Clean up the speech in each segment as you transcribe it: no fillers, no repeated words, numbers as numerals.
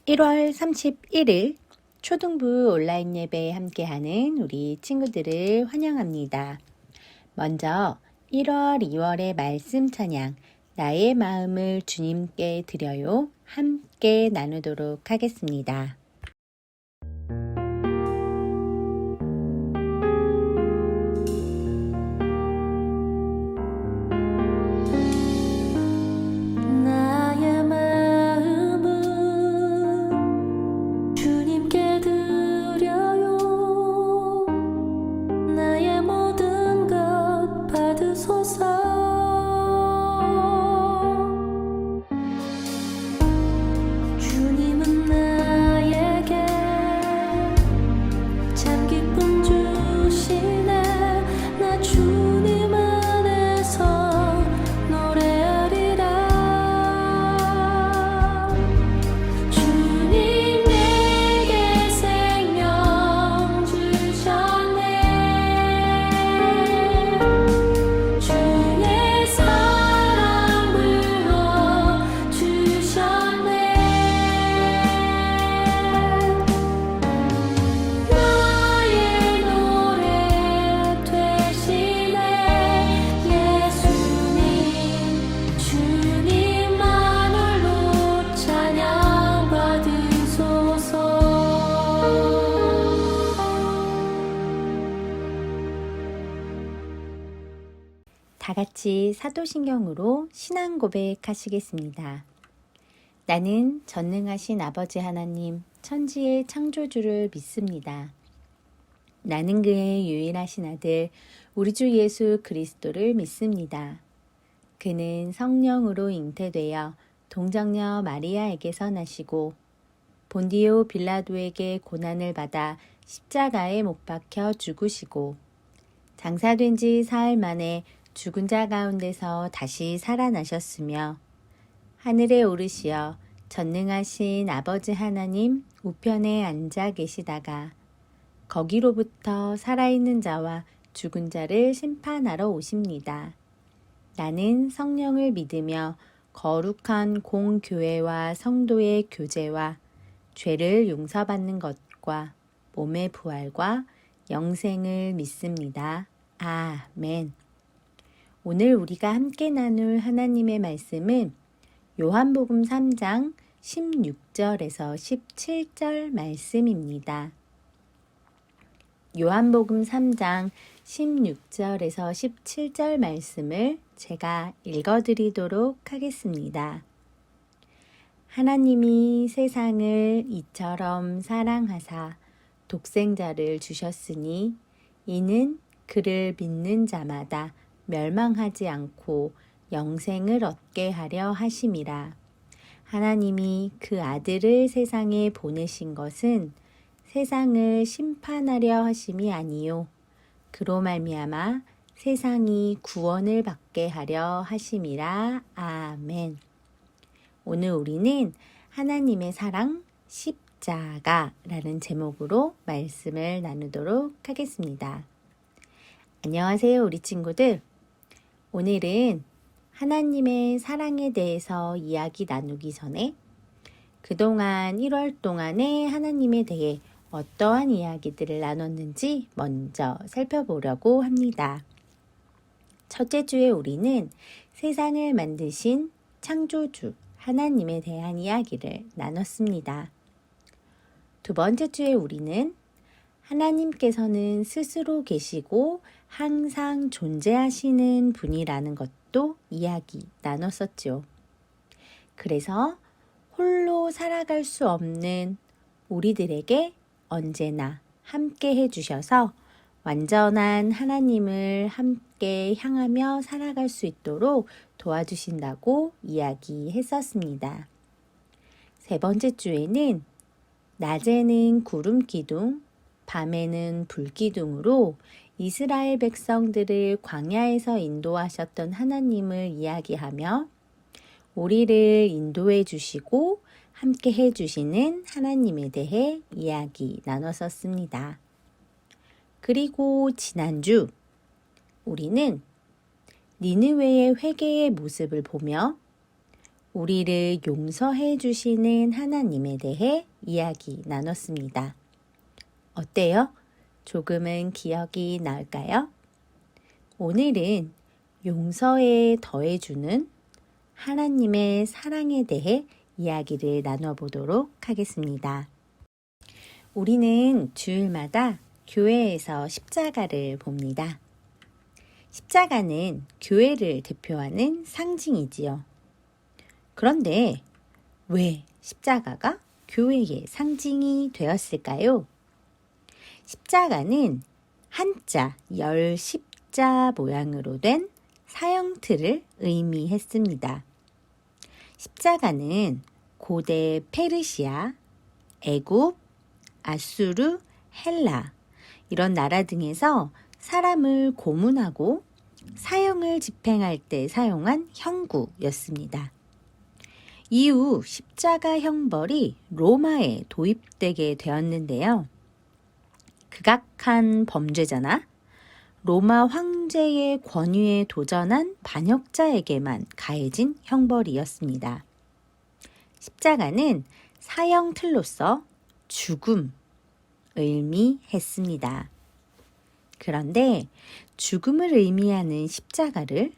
1월 31일 초등부 온라인 예배에 함께하는 우리 친구들을 환영합니다. 먼저 1월, 2월의 말씀 찬양, 나의 마음을 주님께 드려요. 함께 나누도록 하겠습니다. 다 같이 사도신경으로 신앙 고백하시겠습니다. 나는 전능하신 아버지 하나님, 천지의 창조주를 믿습니다. 나는 그의 유일하신 아들, 우리 주 예수 그리스도를 믿습니다. 그는 성령으로 잉태되어 동정녀 마리아에게서 나시고 본디오 빌라도에게 고난을 받아 십자가에 못 박혀 죽으시고 장사된 지 사흘 만에 죽은 자 가운데서 다시 살아나셨으며 하늘에 오르시어 전능하신 아버지 하나님 우편에 앉아 계시다가 거기로부터 살아있는 자와 죽은 자를 심판하러 오십니다. 나는 성령을 믿으며 거룩한 공교회와 성도의 교제와 죄를 용서받는 것과 몸의 부활과 영생을 믿습니다. 아멘. 오늘 우리가 함께 나눌 하나님의 말씀은 요한복음 3장 16절에서 17절 말씀입니다. 요한복음 3장 16절에서 17절 말씀을 제가 읽어드리도록 하겠습니다. 하나님이 세상을 이처럼 사랑하사 독생자를 주셨으니 이는 그를 믿는 자마다 멸망하지 않고 영생을 얻게 하려 하심이라. 하나님이 그 아들을 세상에 보내신 것은 세상을 심판하려 하심이 아니요 그로 말미암아 세상이 구원을 받게 하려 하심이라. 아멘. 오늘 우리는 하나님의 사랑 십자가라는 제목으로 말씀을 나누도록 하겠습니다. 안녕하세요, 우리 친구들. 오늘은 하나님의 사랑에 대해서 이야기 나누기 전에 그동안 1월 동안에 하나님에 대해 어떠한 이야기들을 나눴는지 먼저 살펴보려고 합니다. 첫째 주에 우리는 세상을 만드신 창조주 하나님에 대한 이야기를 나눴습니다. 두 번째 주에 우리는 하나님께서는 스스로 계시고 항상 존재하시는 분이라는 것도 이야기 나눴었죠. 그래서 홀로 살아갈 수 없는 우리들에게 언제나 함께 해주셔서 완전한 하나님을 함께 향하며 살아갈 수 있도록 도와주신다고 이야기했었습니다. 세 번째 주에는 낮에는 구름 기둥, 밤에는 불 기둥으로 이스라엘 백성들을 광야에서 인도하셨던 하나님을 이야기하며 우리를 인도해 주시고 함께 해 주시는 하나님에 대해 이야기 나눴었습니다. 그리고 지난주 우리는 니느웨의 회개의 모습을 보며 우리를 용서해 주시는 하나님에 대해 이야기 나눴습니다. 어때요? 조금은 기억이 날까요? 오늘은 용서에 더해주는 하나님의 사랑에 대해 이야기를 나눠보도록 하겠습니다. 우리는 주일마다 교회에서 십자가를 봅니다. 십자가는 교회를 대표하는 상징이지요. 그런데 왜 십자가가 교회의 상징이 되었을까요? 십자가는 한자 열십자 모양으로 된 사형틀을 의미했습니다. 십자가는 고대 페르시아, 애굽, 아수르, 헬라 이런 나라 등에서 사람을 고문하고 사형을 집행할 때 사용한 형구였습니다. 이후 십자가 형벌이 로마에 도입되게 되었는데요. 극악한 범죄자나 로마 황제의 권위에 도전한 반역자에게만 가해진 형벌이었습니다. 십자가는 사형틀로서 죽음 의미했습니다. 그런데 죽음을 의미하는 십자가를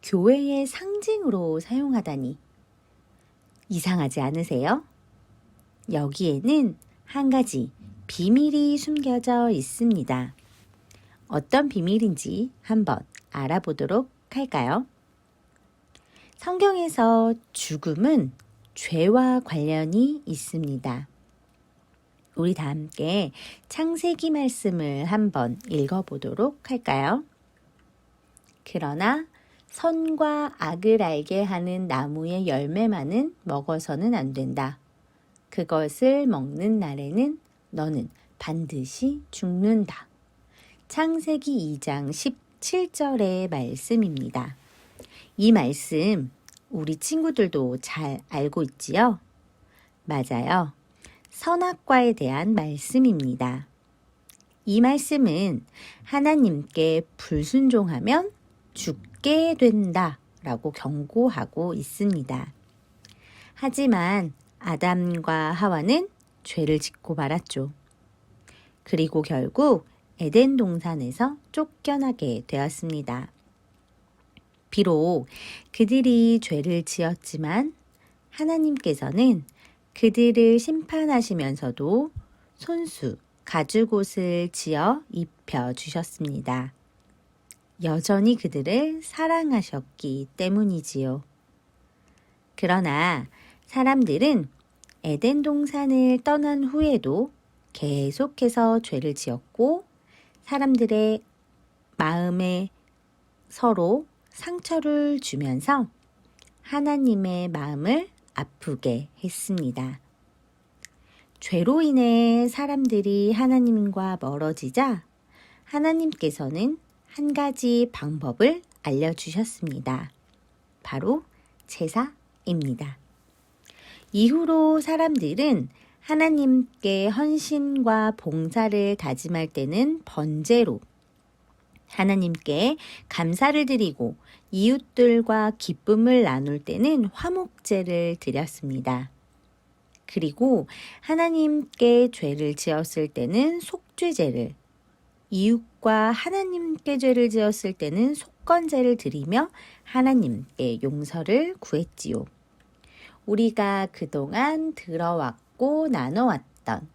교회의 상징으로 사용하다니 이상하지 않으세요? 여기에는 한 가지 비밀이 숨겨져 있습니다. 어떤 비밀인지 한번 알아보도록 할까요? 성경에서 죽음은 죄와 관련이 있습니다. 우리 다 함께 창세기 말씀을 한번 읽어보도록 할까요? 그러나 선과 악을 알게 하는 나무의 열매만은 먹어서는 안 된다. 그것을 먹는 날에는 너는 반드시 죽는다. 창세기 2장 17절의 말씀입니다. 이 말씀 우리 친구들도 잘 알고 있지요? 맞아요. 선악과에 대한 말씀입니다. 이 말씀은 하나님께 불순종하면 죽게 된다 라고 경고하고 있습니다. 하지만 아담과 하와는 죄를 짓고 말았죠. 그리고 결국 에덴 동산에서 쫓겨나게 되었습니다. 비록 그들이 죄를 지었지만 하나님께서는 그들을 심판하시면서도 손수, 가죽옷을 지어 입혀주셨습니다. 여전히 그들을 사랑하셨기 때문이지요. 그러나 사람들은 에덴 동산을 떠난 후에도 계속해서 죄를 지었고 사람들의 마음에 서로 상처를 주면서 하나님의 마음을 아프게 했습니다. 죄로 인해 사람들이 하나님과 멀어지자 하나님께서는 한 가지 방법을 알려주셨습니다. 바로 제사입니다. 이후로 사람들은 하나님께 헌신과 봉사를 다짐할 때는 번제로 하나님께 감사를 드리고 이웃들과 기쁨을 나눌 때는 화목제를 드렸습니다. 그리고 하나님께 죄를 지었을 때는 속죄제를, 이웃과 하나님께 죄를 지었을 때는 속건제를 드리며 하나님께 용서를 구했지요. 우리가 그동안 들어왔고 나눠왔던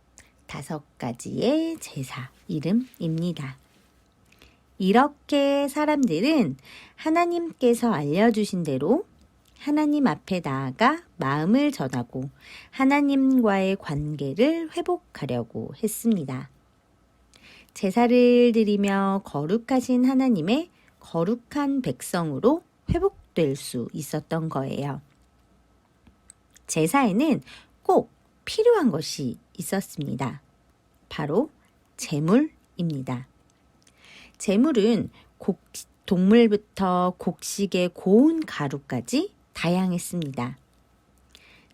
5가지의 제사 이름입니다. 이렇게 사람들은 하나님께서 알려주신 대로 하나님 앞에 나아가 마음을 전하고 하나님과의 관계를 회복하려고 했습니다. 제사를 드리며 거룩하신 하나님의 거룩한 백성으로 회복될 수 있었던 거예요. 제사에는 꼭 필요한 것이 있었습니다. 바로 제물입니다. 제물은 동물부터 곡식의 고운 가루까지 다양했습니다.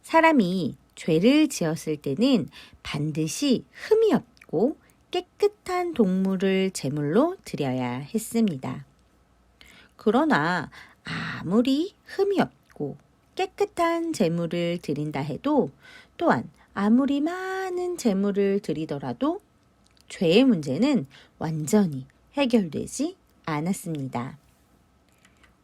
사람이 죄를 지었을 때는 반드시 흠이 없고 깨끗한 동물을 제물로 드려야 했습니다. 그러나 아무리 흠이 없고 깨끗한 제물을 드린다 해도 또한 아무리 많은 제물을 드리더라도 죄의 문제는 완전히 해결되지 않았습니다.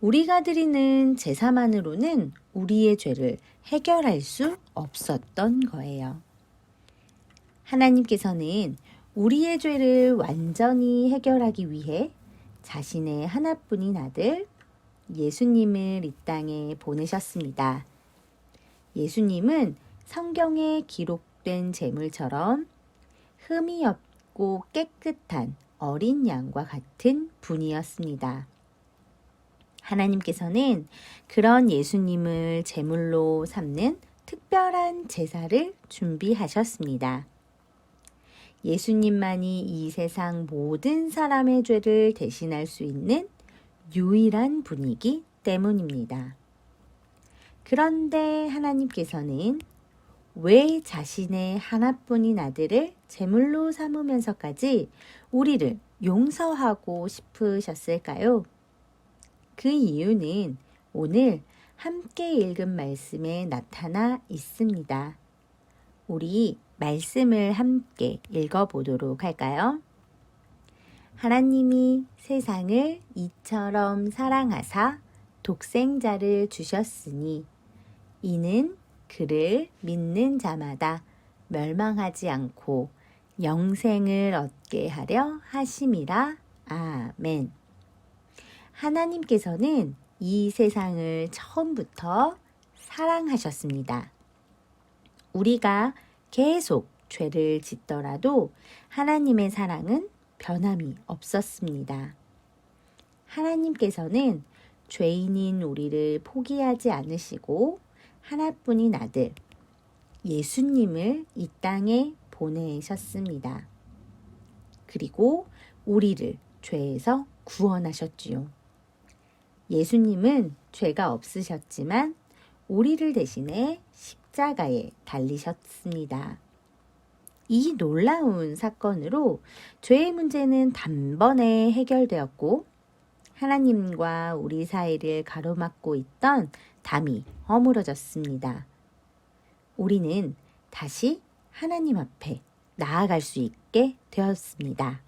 우리가 드리는 제사만으로는 우리의 죄를 해결할 수 없었던 거예요. 하나님께서는 우리의 죄를 완전히 해결하기 위해 자신의 하나뿐인 아들 예수님을 이 땅에 보내셨습니다. 예수님은 성경에 기록된 제물처럼 흠이 없고 깨끗한 어린 양과 같은 분이었습니다. 하나님께서는 그런 예수님을 제물로 삼는 특별한 제사를 준비하셨습니다. 예수님만이 이 세상 모든 사람의 죄를 대신할 수 있는 유일한 분이기 때문입니다. 그런데 하나님께서는 왜 자신의 하나뿐인 아들을 제물로 삼으면서까지 우리를 용서하고 싶으셨을까요? 그 이유는 오늘 함께 읽은 말씀에 나타나 있습니다. 우리 말씀을 함께 읽어보도록 할까요? 하나님이 세상을 이처럼 사랑하사 독생자를 주셨으니 이는 그를 믿는 자마다 멸망하지 않고 영생을 얻게 하려 하심이라. 아멘. 하나님께서는 이 세상을 처음부터 사랑하셨습니다. 우리가 계속 죄를 짓더라도 하나님의 사랑은 변함이 없었습니다. 하나님께서는 죄인인 우리를 포기하지 않으시고 하나뿐인 아들 예수님을 이 땅에 보내셨습니다. 그리고 우리를 죄에서 구원하셨지요. 예수님은 죄가 없으셨지만 우리를 대신해 십자가에 달리셨습니다. 이 놀라운 사건으로 죄의 문제는 단번에 해결되었고 하나님과 우리 사이를 가로막고 있던 담이 허물어졌습니다. 우리는 다시 하나님 앞에 나아갈 수 있게 되었습니다.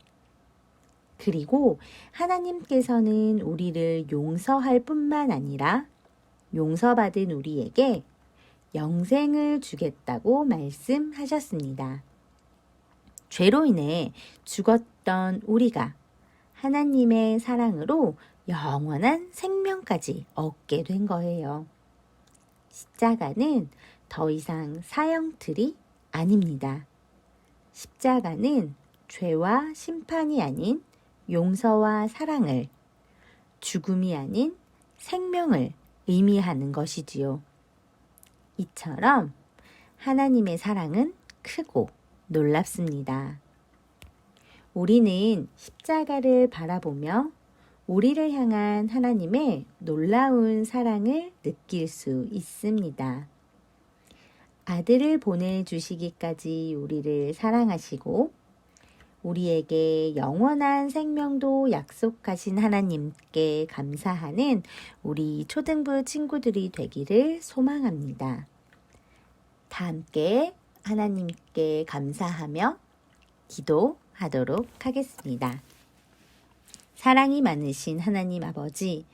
그리고 하나님께서는 우리를 용서할 뿐만 아니라 용서받은 우리에게 영생을 주겠다고 말씀하셨습니다. 죄로 인해 죽었던 우리가 하나님의 사랑으로 영원한 생명까지 얻게 된 거예요. 십자가는 더 이상 사형틀이 아닙니다. 십자가는 죄와 심판이 아닌 용서와 사랑을, 죽음이 아닌 생명을 의미하는 것이지요. 이처럼 하나님의 사랑은 크고 놀랍습니다. 우리는 십자가를 바라보며 우리를 향한 하나님의 놀라운 사랑을 느낄 수 있습니다. 아들을 보내주시기까지 우리를 사랑하시고 우리에게 영원한 생명도 약속하신 하나님께 감사하는 우리 초등부 친구들이 되기를 소망합니다. 다 함께 하나님께 감사하며 기도하도록 하겠습니다. 사랑이 많으신 하나님 아버지,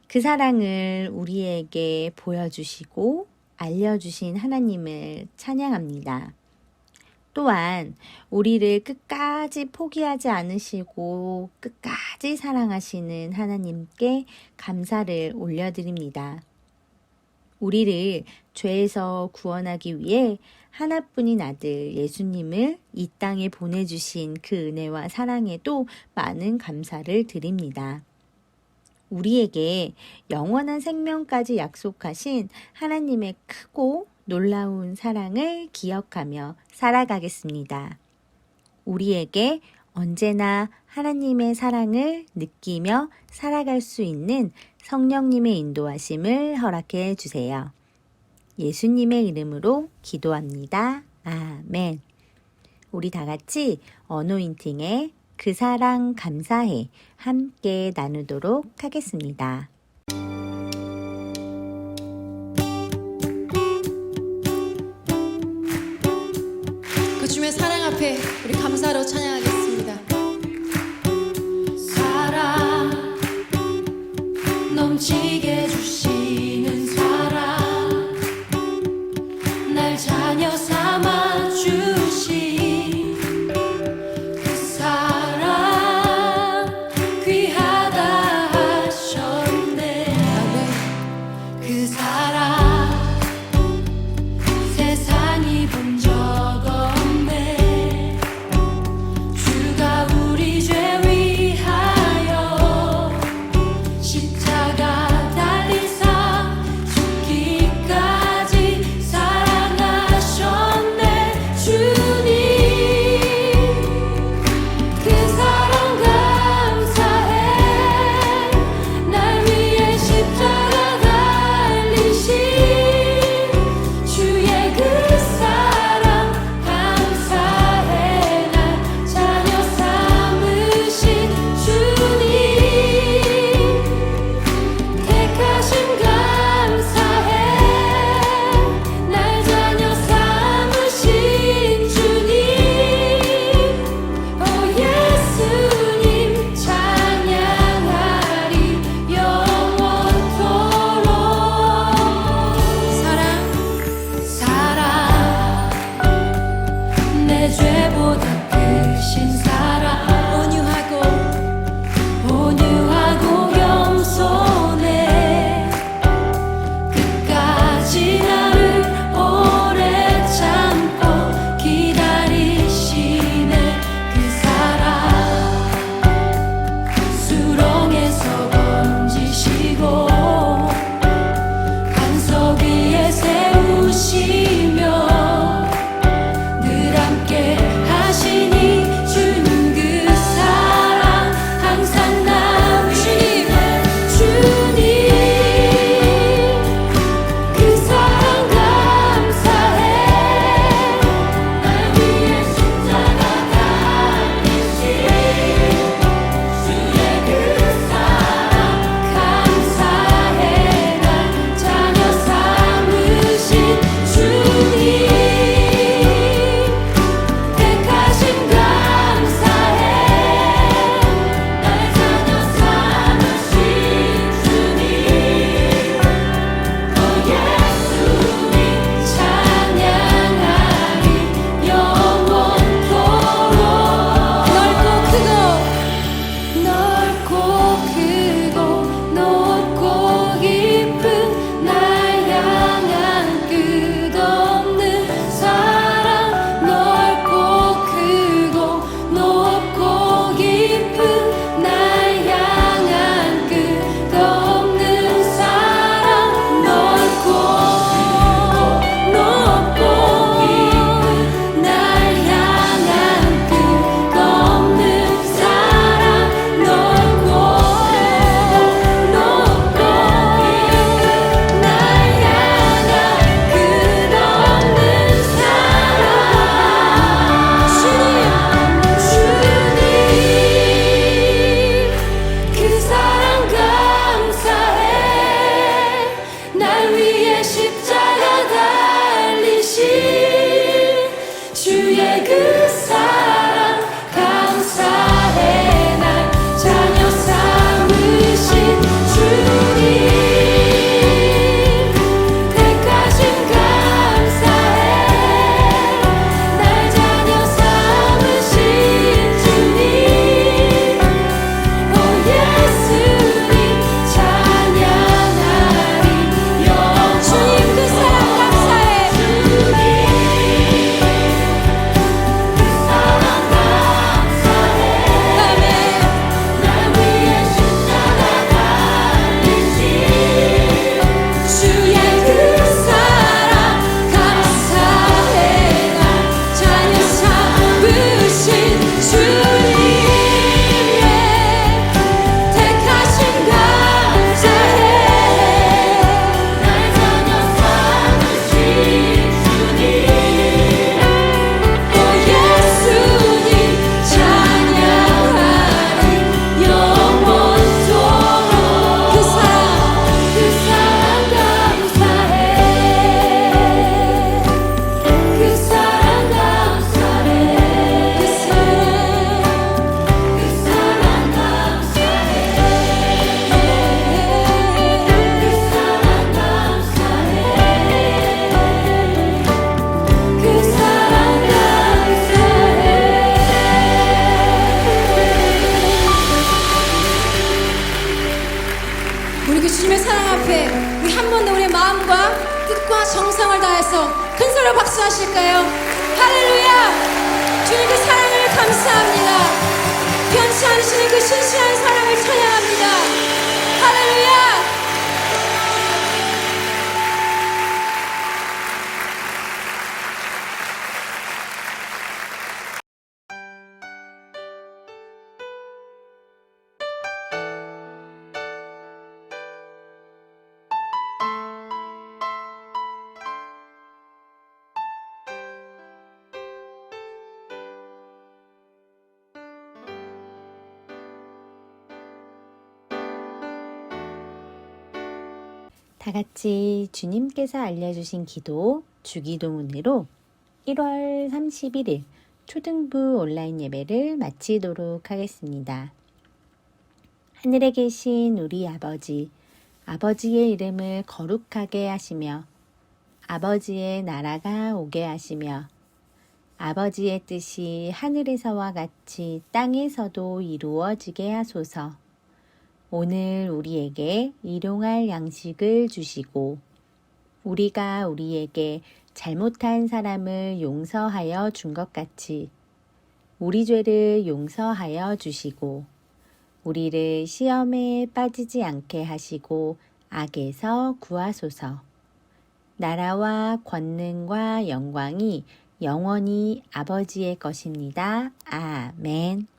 그 사랑을 우리에게 보여주시고 알려주신 하나님을 찬양합니다. 또한 우리를 끝까지 포기하지 않으시고 끝까지 사랑하시는 하나님께 감사를 올려드립니다. 우리를 죄에서 구원하기 위해 하나뿐인 아들 예수님을 이 땅에 보내주신 그 은혜와 사랑에도 많은 감사를 드립니다. 우리에게 영원한 생명까지 약속하신 하나님의 크고 놀라운 사랑을 기억하며 살아가겠습니다. 우리에게 언제나 하나님의 사랑을 느끼며 살아갈 수 있는 성령님의 인도하심을 허락해 주세요. 예수님의 이름으로 기도합니다. 아멘. 우리 다 같이 어노인팅의 그 사랑 감사해 함께 나누도록 하겠습니다. 앞에 우리 감사로 찬양하겠습니다. 사랑 넘치게 주시는 사랑 날 자녀 삼아 주신 그 사랑 귀하다 하셨네. 그 사랑 세상이 본 적 없네. 주 큰 소리로 박수하실까요? 할렐루야! 주님 그 사랑을 감사합니다. 변치 않으시는 그 신실한 사랑을 찬양합니다. 할렐루야! 다 같이 주님께서 알려주신 기도 주기도문으로 1월 31일 초등부 온라인 예배를 마치도록 하겠습니다. 하늘에 계신 우리 아버지, 아버지의 이름을 거룩하게 하시며 아버지의 나라가 오게 하시며 아버지의 뜻이 하늘에서와 같이 땅에서도 이루어지게 하소서. 오늘 우리에게 일용할 양식을 주시고 우리가 우리에게 잘못한 사람을 용서하여 준 것 같이 우리 죄를 용서하여 주시고 우리를 시험에 빠지지 않게 하시고 악에서 구하소서. 나라와 권능과 영광이 영원히 아버지의 것입니다. 아멘.